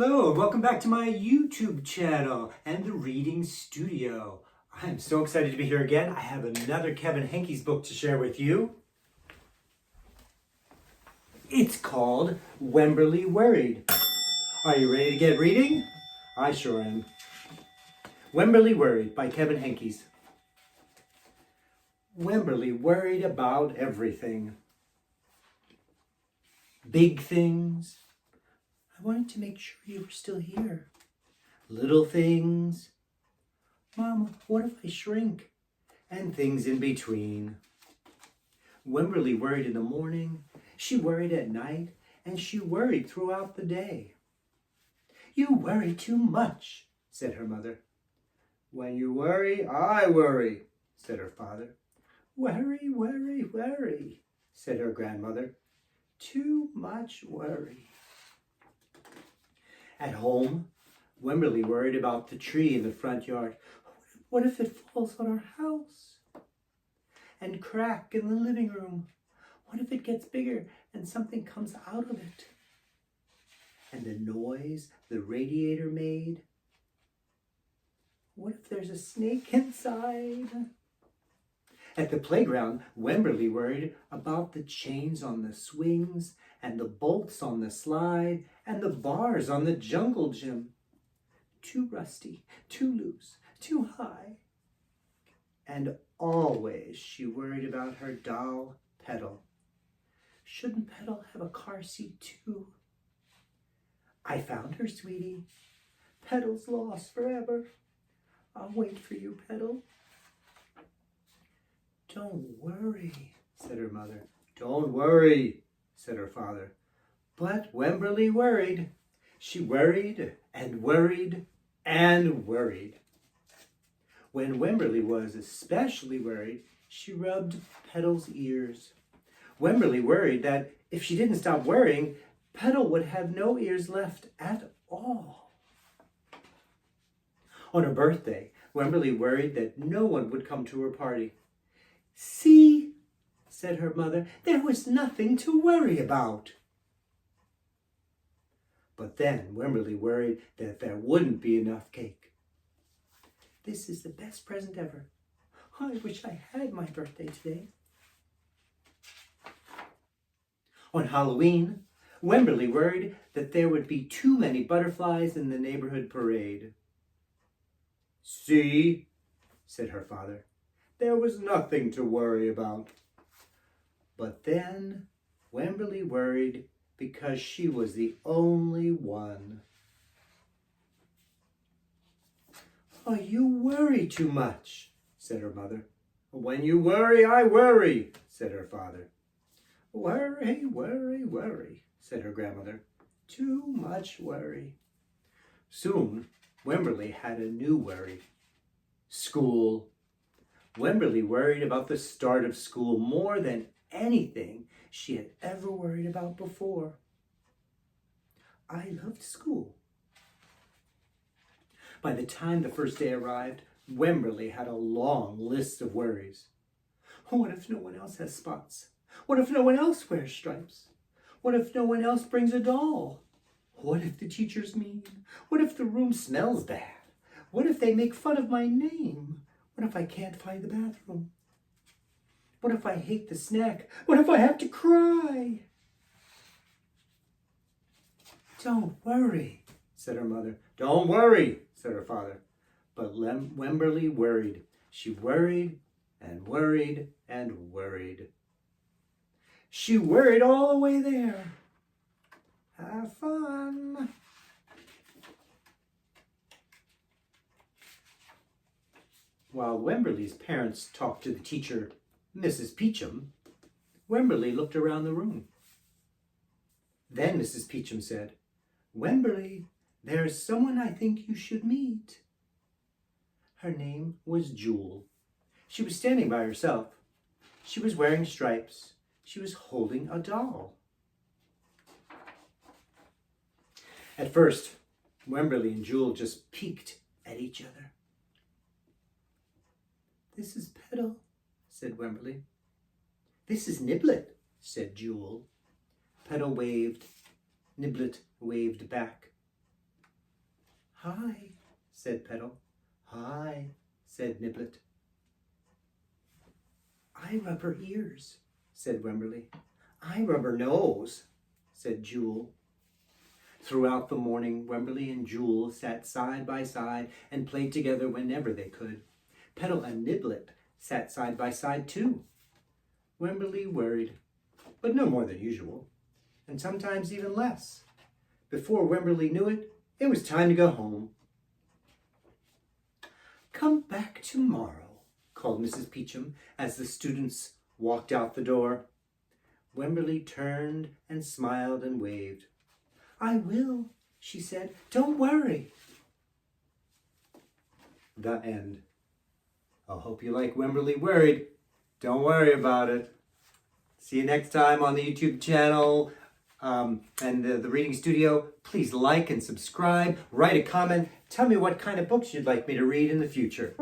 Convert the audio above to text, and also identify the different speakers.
Speaker 1: Hello, and welcome back to my YouTube channel and the reading studio. I'm so excited to be here again. I have another Kevin Henkes book to share with you. It's called Wemberly Worried. Are you ready to get reading? I sure am. Wemberly Worried by Kevin Henkes. Wemberly worried about everything. Big things. I wanted to make sure you were still here. Little things. Mama, what if I shrink? And things in between. Wemberly worried in the morning, she worried at night, and she worried throughout the day. You worry too much, said her mother. When you worry, I worry, said her father. Worry, worry, worry, said her grandmother. Too much worry. At home, Wemberly worried about the tree in the front yard. What if it falls on our house? And crack in the living room. What if it gets bigger and something comes out of it? And the noise the radiator made. What if there's a snake inside? At the playground, Wemberly worried about the chains on the swings and the bolts on the slide and the bars on the jungle gym. Too rusty, too loose, too high. And always she worried about her doll, Petal. Shouldn't Petal have a car seat too? I found her, sweetie. Petal's lost forever. I'll wait for you, Petal. Don't worry, said her mother. Don't worry, said her father. But Wemberly worried. She worried and worried and worried. When Wemberly was especially worried, she rubbed Petal's ears. Wemberly worried that if she didn't stop worrying, Petal would have no ears left at all. On her birthday, Wemberly worried that no one would come to her party. See, said her mother, there was nothing to worry about. But then Wemberly worried that there wouldn't be enough cake. This is the best present ever. I wish I had my birthday today. On Halloween, Wemberly worried that there would be too many butterflies in the neighborhood parade. See, said her father, there was nothing to worry about. But then Wemberly worried because she was the only one. Oh, you worry too much, said her mother. When you worry, I worry, said her father. Worry, worry, worry, said her grandmother. Too much worry. Soon, Wemberly had a new worry. School. Wemberly worried about the start of school more than anything she had ever worried about before. I loved school. By the time the first day arrived, Wemberly had a long list of worries. What if no one else has spots? What if no one else wears stripes? What if no one else brings a doll? What if the teacher's mean? What if the room smells bad? What if they make fun of my name? What if I can't find the bathroom? What if I hate the snack? What if I have to cry? Don't worry, said her mother. Don't worry, said her father. But Wemberly worried. She worried and worried and worried. She worried all the way there. Have fun. While Wemberly's parents talked to the teacher, Mrs. Peachum, Wemberly looked around the room. Then Mrs. Peachum said, Wemberly, there's someone I think you should meet. Her name was Jewel. She was standing by herself. She was wearing stripes. She was holding a doll. At first, Wemberly and Jewel just peeked at each other. This is Petal, said Wemberly. This is Niblet, said Jewel. Petal waved. Niblet waved back. "Hi," said Petal. "Hi," said Niblet. "I rub her ears," said Wemberly. "I rub her nose," said Jewel. Throughout the morning, Wemberly and Jewel sat side by side and played together whenever they could. Petal and Niblet sat side by side too. Wemberly worried, but no more than usual, and sometimes even less. Before Wemberly knew it, it was time to go home. "Come back tomorrow," called Mrs. Peachum as the students walked out the door. Wemberly turned and smiled and waved. "I will," she said. "Don't worry." The end. I hope you like Wemberly Worried. Don't worry about it. See you next time on the YouTube channel and the Reading Studio. Please like and subscribe. Write a comment. Tell me what kind of books you'd like me to read in the future.